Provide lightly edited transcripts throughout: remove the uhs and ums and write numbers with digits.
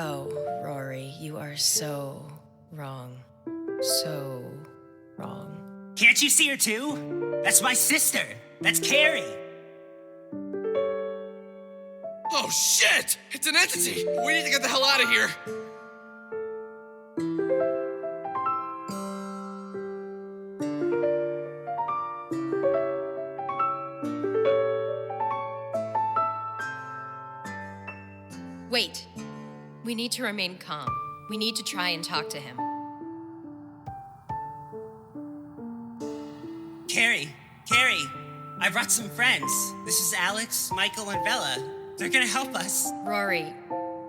Oh, Rory, you are so wrong. So wrong. Can't you see her too? That's my sister. That's Carrie. Oh shit! It's an entity! We need to get the hell out of here! Wait. We need to remain calm. We need to try and talk to him. Carrie, I brought some friends. This is Alex, Michael, and Bella. They're gonna help us. Rory,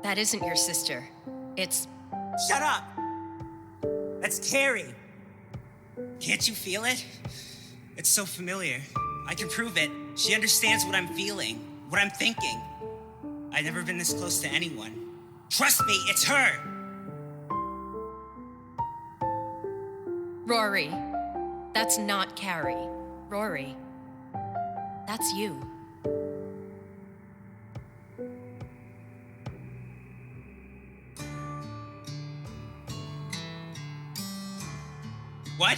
that isn't your sister. It's... Shut up! That's Carrie. Can't you feel it? It's so familiar. I can prove it. She understands what I'm feeling, what I'm thinking. I've never been this close to anyone. Trust me, it's her! Rory, that's not Carrie. Rory, that's you. What?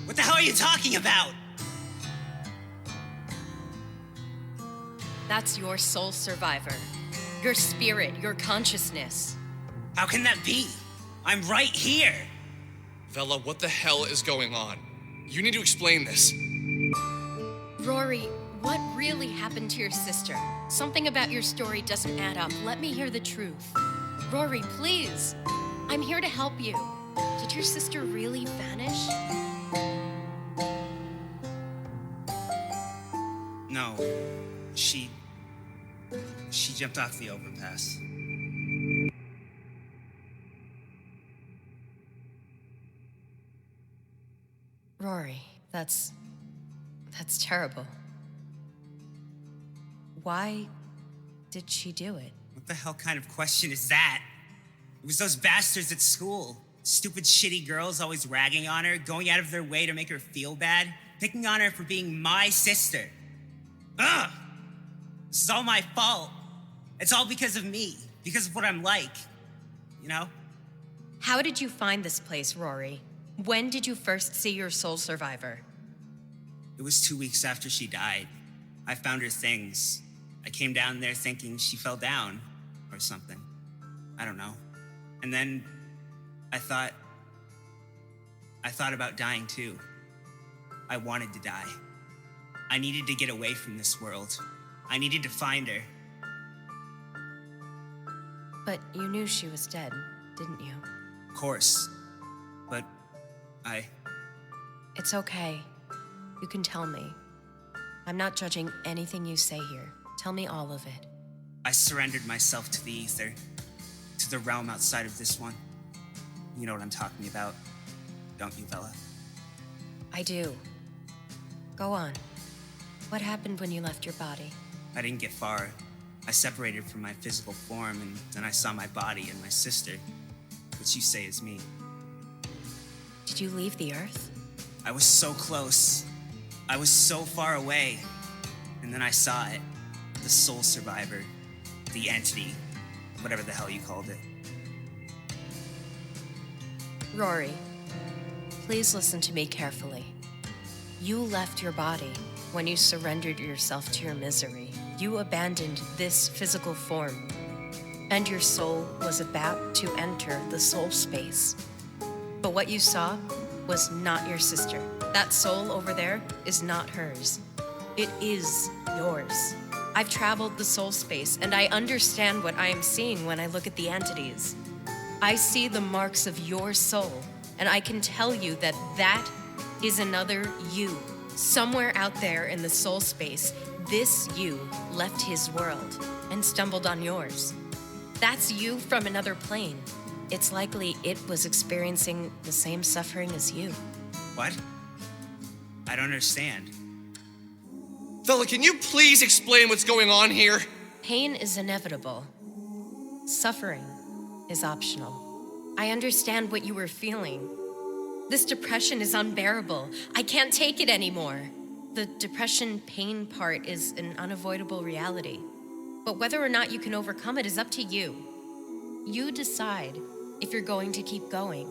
What the hell are you talking about? That's your soul survivor. Your spirit, your consciousness. How can that be? I'm right here. Vela, what the hell is going on? You need to explain this. Rory, what really happened to your sister? Something about your story doesn't add up. Let me hear the truth. Rory, please. I'm here to help you. Did your sister really vanish? No, she jumped off the overpass. Rory, that's terrible. Why did she do it? What the hell kind of question is that? It was those bastards at school. Stupid, shitty girls always ragging on her, going out of their way to make her feel bad, picking on her for being my sister. Ugh! This is all my fault. It's all because of me, because of what I'm like, you know? How did you find this place, Rory? When did you first see your soul survivor? It was 2 weeks after she died. I found her things. I came down there thinking she fell down or something. I don't know. And then I thought about dying too. I wanted to die. I needed to get away from this world. I needed to find her. But you knew she was dead, didn't you? Of course. But It's okay. You can tell me. I'm not judging anything you say here. Tell me all of it. I surrendered myself to the ether, to the realm outside of this one. You know what I'm talking about, don't you, Bella? I do. Go on. What happened when you left your body? I didn't get far. I separated from my physical form, and then I saw my body and my sister, which you say is me. Did you leave the Earth? I was so close. I was so far away. And then I saw it. The soul survivor. The entity. Whatever the hell you called it. Rory, please listen to me carefully. You left your body when you surrendered yourself to your misery. You abandoned this physical form, and your soul was about to enter the soul space. But what you saw was not your sister. That soul over there is not hers. It is yours. I've traveled the soul space, and I understand what I am seeing when I look at the entities. I see the marks of your soul, and I can tell you that that is another you. Somewhere out there in the soul space, this you left his world and stumbled on yours. That's you from another plane. It's likely it was experiencing the same suffering as you. What? I don't understand. Vela, can you please explain what's going on here? Pain is inevitable. Suffering is optional. I understand what you were feeling. This depression is unbearable. I can't take it anymore. The depression pain part is an unavoidable reality. But whether or not you can overcome it is up to you. You decide if you're going to keep going.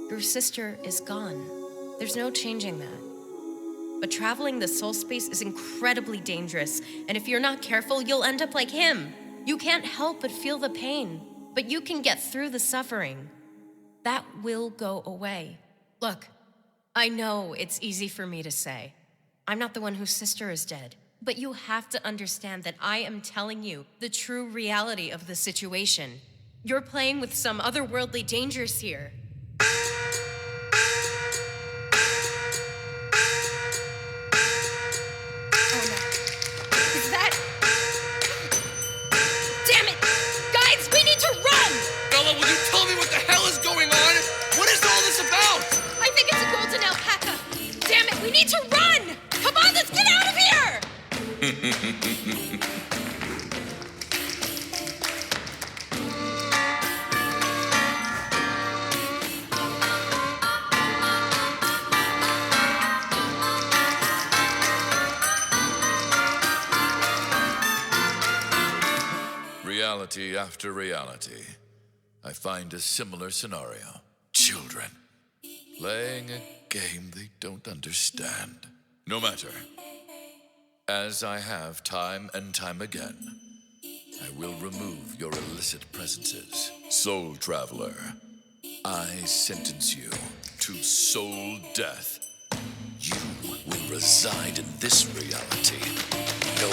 Your sister is gone. There's no changing that. But traveling the soul space is incredibly dangerous, and if you're not careful, you'll end up like him. You can't help but feel the pain, but you can get through the suffering. That will go away. Look, I know it's easy for me to say. I'm not the one whose sister is dead. But you have to understand that I am telling you the true reality of the situation. You're playing with some otherworldly dangers here. Oh no. Is that... Damn it! Guys, we need to run! Bella, will you tell me what the hell is going on? What is all this about? I think it's a golden alpaca. Damn it, we need to run! Come on, let's get out of here! Reality after reality, I find a similar scenario. Children playing a game they don't understand. No matter. As I have time and time again, I will remove your illicit presences. Soul Traveler, I sentence you to soul death. You will reside in this reality no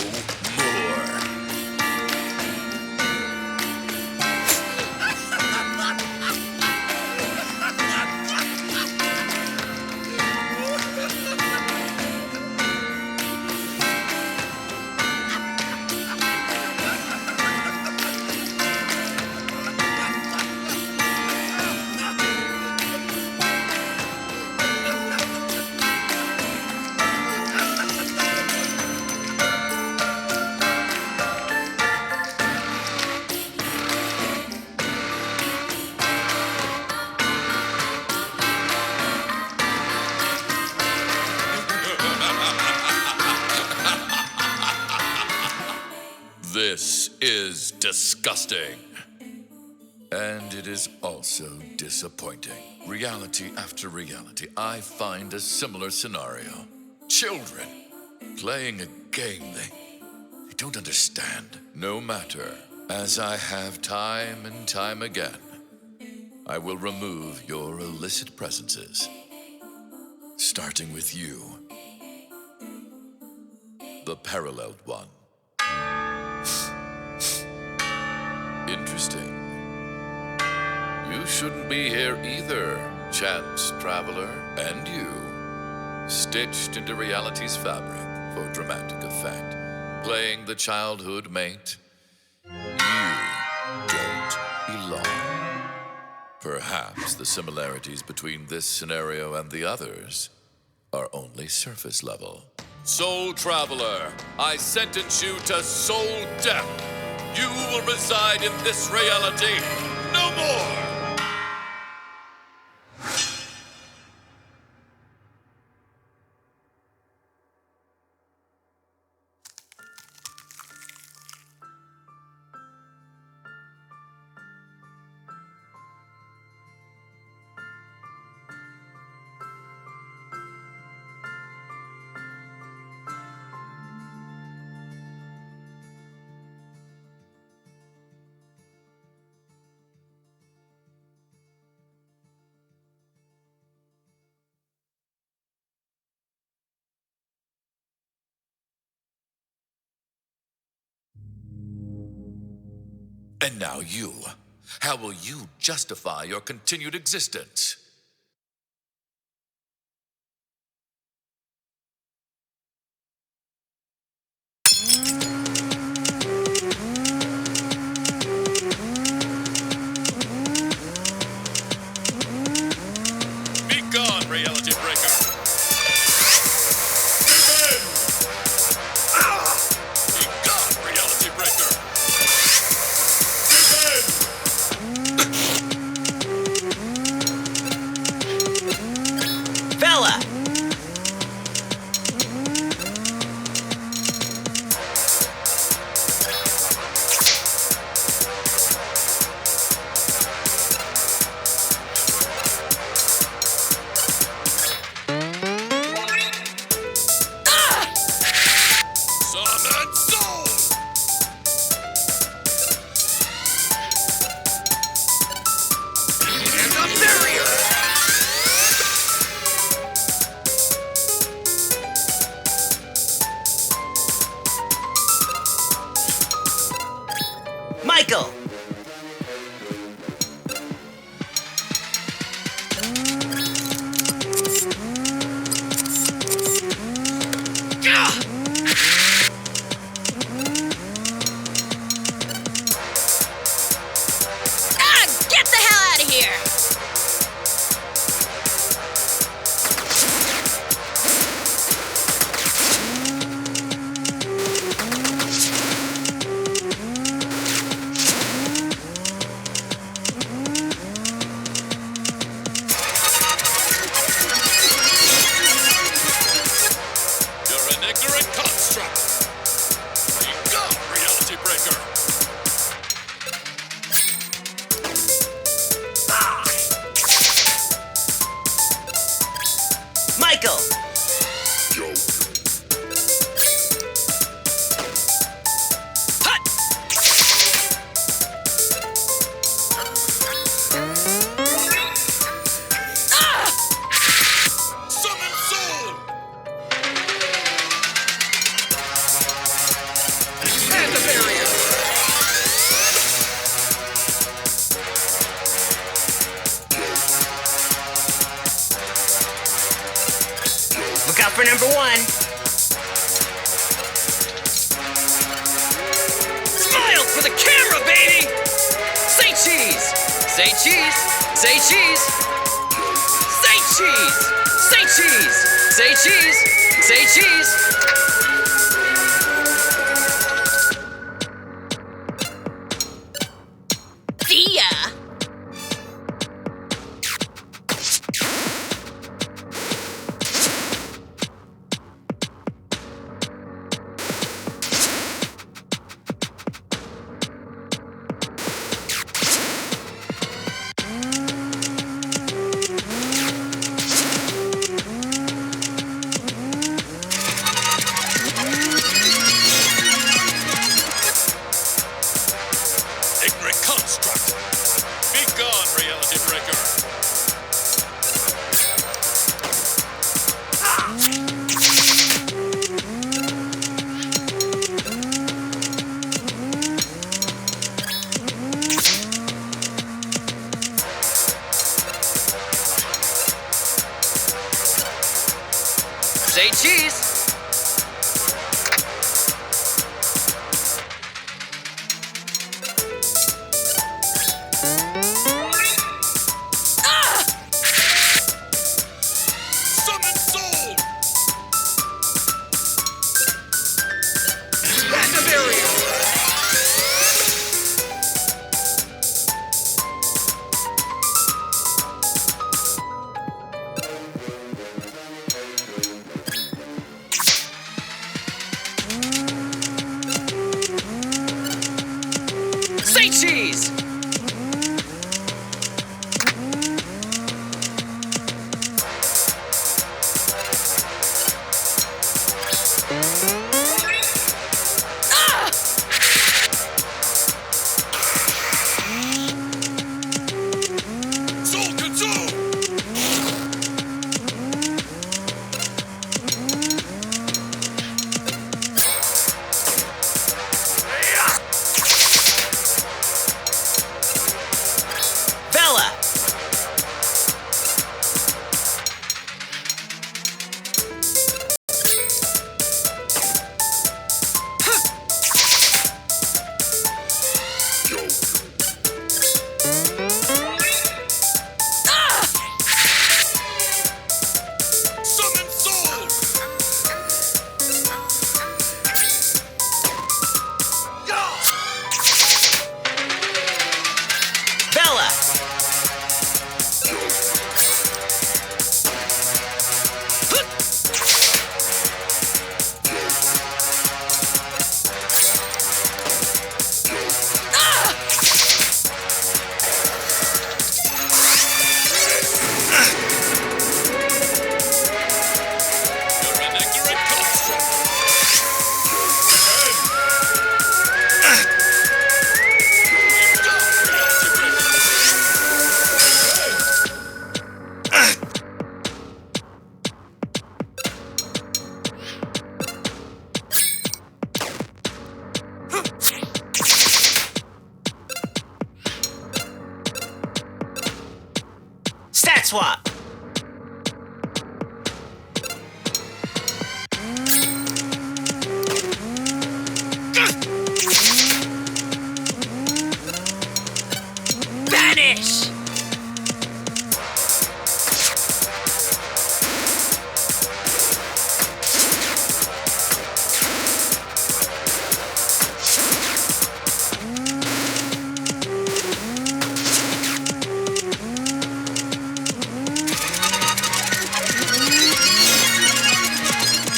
more. This is disgusting. And it is also disappointing. Reality after reality, I find a similar scenario. Children playing a game they don't understand. No matter, as I have time and time again, I will remove your illicit presences. Starting with you, the paralleled one. Interesting. You shouldn't be here either, chance traveler. And you, stitched into reality's fabric for dramatic effect, playing the childhood mate. You don't belong. Perhaps the similarities between this scenario and the others are only surface level. Soul Traveler, I sentence you to soul death. You will reside in this reality no more! And now you. How will you justify your continued existence? Be gone, reality breaker. Be gone, reality breaker. Michael! Summon soul! And the barrier! Look out for number 1. Smile for the camera, baby! Say cheese! Say cheese! Say cheese! Say cheese! Say cheese! Say cheese! Say cheese! See ya! Ignorant construct! Be gone, reality breaker! Say cheese! Summon soul! And the barrier! Say cheese! Soul consume! Bella! Summon soul! Bella! You're an ignorant construct! Be gone, reality breaker! Stat swap! Vanish!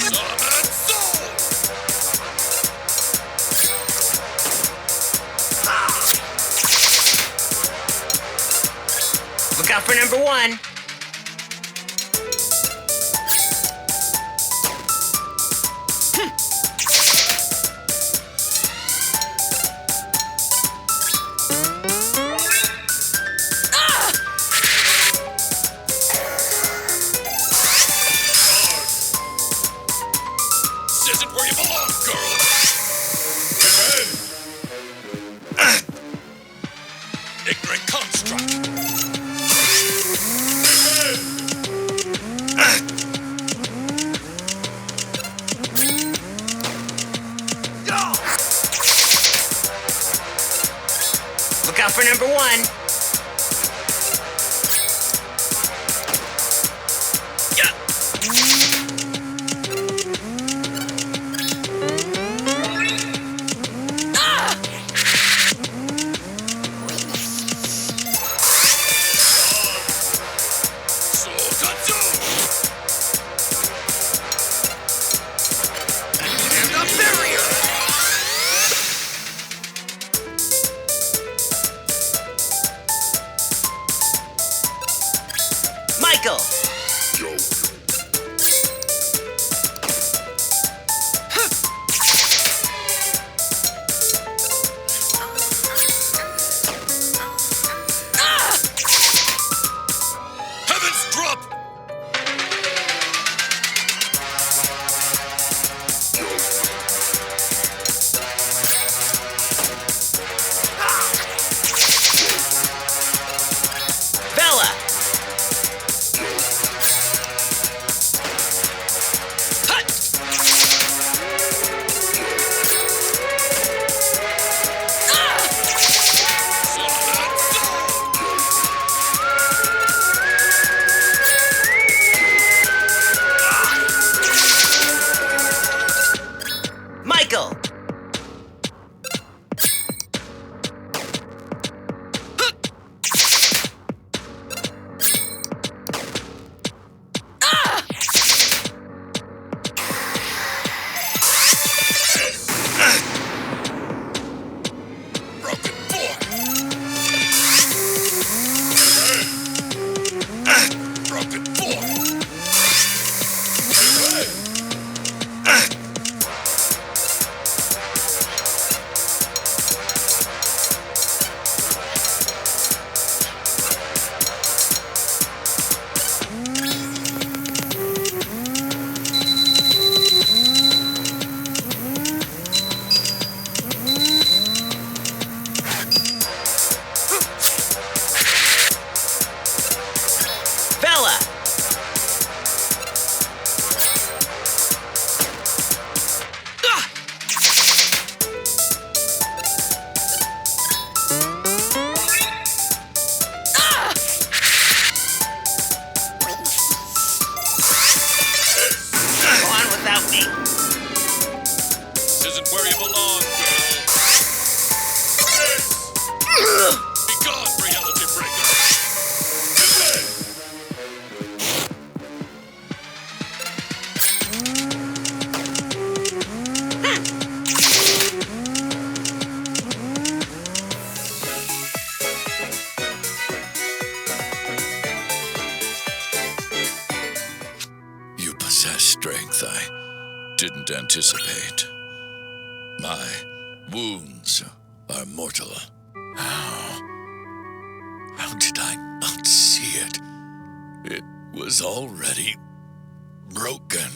Summon soul! Look out for number 1. for number one. Yeah. Michael. Heavens drop! Bella. Michael. Broken boy! Broken boy! Bella. Go on without me. This isn't where you belong, girl. Be gone, reality breaker! You possess strength I didn't anticipate. My wounds are mortal. How did I not see it? It was already broken.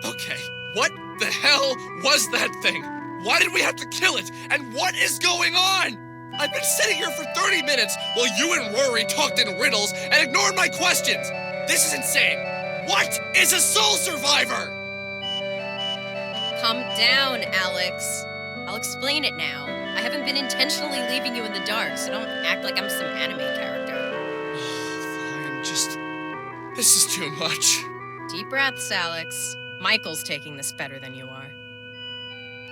Okay, what the hell was that thing? Why did we have to kill it? And what is going on? I've been sitting here for 30 minutes while you and Rory talked in riddles and ignored my questions. This is insane. What is a soul survivor? Calm down, Alex. I'll explain it now. I haven't been intentionally leaving you in the dark, so don't act like I'm some anime character. Fine, this is too much. Deep breaths, Alex. Michael's taking this better than you are.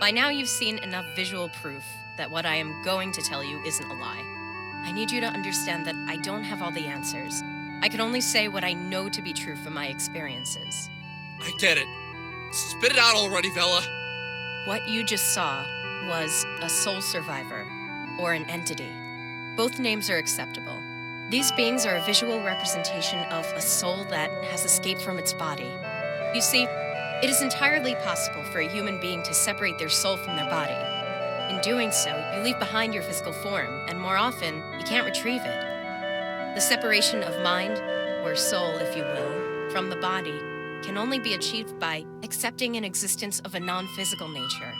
By now you've seen enough visual proof that what I am going to tell you isn't a lie. I need you to understand that I don't have all the answers. I can only say what I know to be true from my experiences. I get it. Spit it out already, Vela. What you just saw was a soul survivor, or an entity. Both names are acceptable. These beings are a visual representation of a soul that has escaped from its body. You see, it is entirely possible for a human being to separate their soul from their body. In doing so, you leave behind your physical form, and more often, you can't retrieve it. The separation of mind, or soul, if you will, from the body can only be achieved by accepting an existence of a non-physical nature.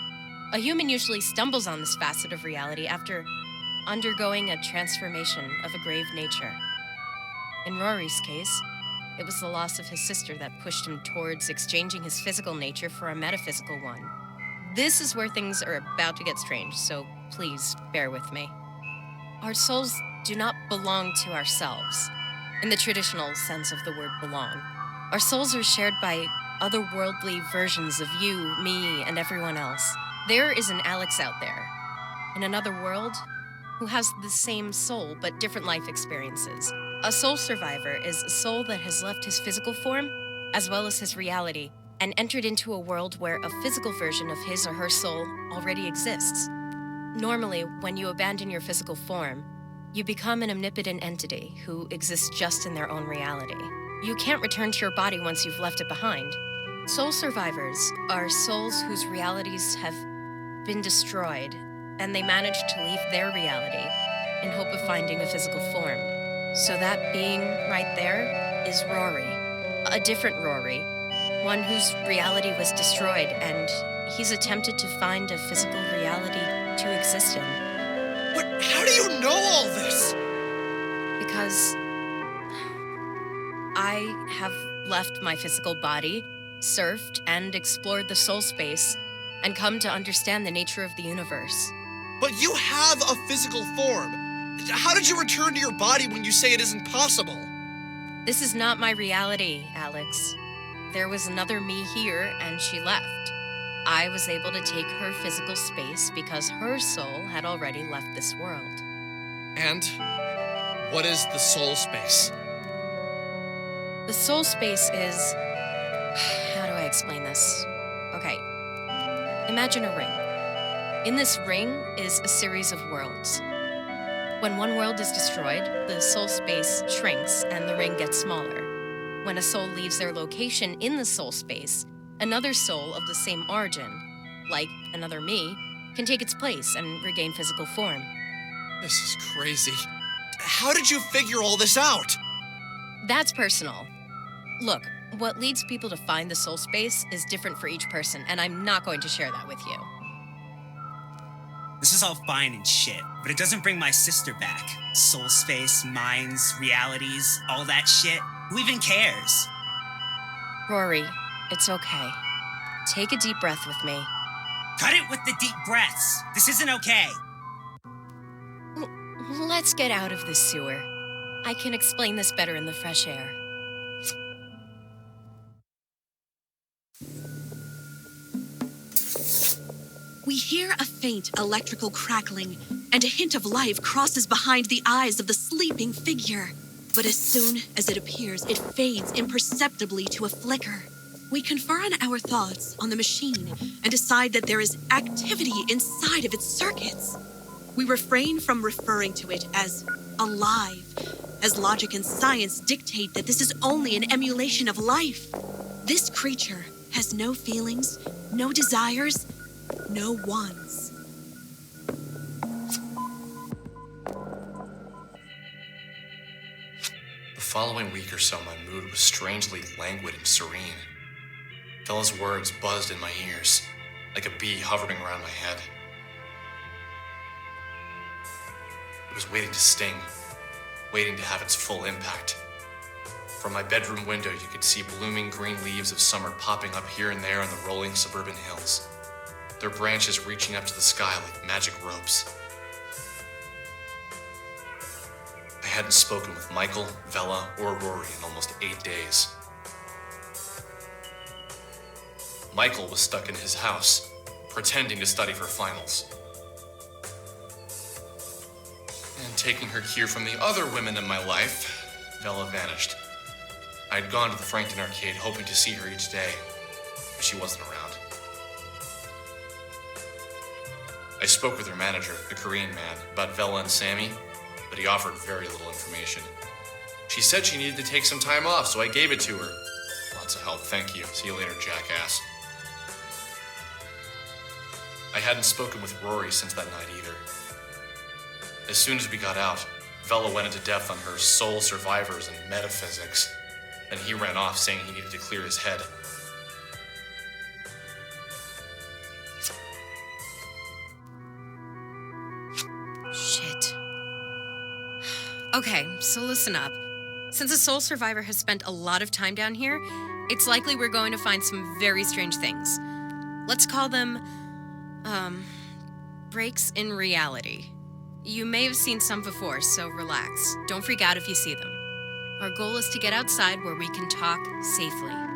A human usually stumbles on this facet of reality after undergoing a transformation of a grave nature. In Rory's case, it was the loss of his sister that pushed him towards exchanging his physical nature for a metaphysical one. This is where things are about to get strange, so please bear with me. Our souls do not belong to ourselves, in the traditional sense of the word belong. Our souls are shared by otherworldly versions of you, me, and everyone else. There is an Alex out there, in another world, who has the same soul but different life experiences. A soul survivor is a soul that has left his physical form, as well as his reality, and entered into a world where a physical version of his or her soul already exists. Normally, when you abandon your physical form, you become an omnipotent entity who exists just in their own reality. You can't return to your body once you've left it behind. Soul survivors are souls whose realities have been destroyed, and they manage to leave their reality in hope of finding a physical form. So that being right there is Rory, a different Rory, one whose reality was destroyed, and he's attempted to find a physical reality to exist in. But how do you know all this? Because I have left my physical body, surfed, and explored the soul space, and come to understand the nature of the universe. But you have a physical form. How did you return to your body when you say it isn't possible? This is not my reality, Alex. There was another me here, and she left. I was able to take her physical space because her soul had already left this world. And what is the soul space? The soul space is... How do I explain this? Okay. Imagine a ring. In this ring is a series of worlds. When one world is destroyed, the soul space shrinks and the ring gets smaller. When a soul leaves their location in the soul space, another soul of the same origin, like another me, can take its place and regain physical form. This is crazy. How did you figure all this out? That's personal. Look, what leads people to find the soul space is different for each person, and I'm not going to share that with you. This is all fine and shit, but it doesn't bring my sister back. Soul space, minds, realities, all that shit. Who even cares? Rory, it's okay. Take a deep breath with me. Cut it with the deep breaths. This isn't okay. Let's get out of this sewer. I can explain this better in the fresh air. We hear a faint electrical crackling, and a hint of life crosses behind the eyes of the sleeping figure. But as soon as it appears, it fades imperceptibly to a flicker. We confer on our thoughts on the machine and decide that there is activity inside of its circuits. We refrain from referring to it as alive, as logic and science dictate that this is only an emulation of life. This creature has no feelings, no desires, no wants. The following week or so, my mood was strangely languid and serene. Bella's words buzzed in my ears, like a bee hovering around my head. It was waiting to sting, waiting to have its full impact. From my bedroom window, you could see blooming green leaves of summer popping up here and there on the rolling suburban hills, their branches reaching up to the sky like magic ropes. I hadn't spoken with Michael, Vella, or Rory in almost 8 days. Michael was stuck in his house, pretending to study for finals. And taking her cue from the other women in my life, Vella vanished. I'd gone to the Frankton arcade hoping to see her each day, but she wasn't around. I spoke with her manager, a Korean man, about Vella and Sammy, but he offered very little information. She said she needed to take some time off, so I gave it to her. Lots of help, thank you. See you later, jackass. I hadn't spoken with Rory since that night either. As soon as we got out, Vella went into depth on her soul survivors and metaphysics. Then he ran off saying he needed to clear his head. Shit. Okay, so listen up. Since a soul survivor has spent a lot of time down here, it's likely we're going to find some very strange things. Let's call them Breaks in reality. You may have seen some before, so relax. Don't freak out if you see them. Our goal is to get outside where we can talk safely.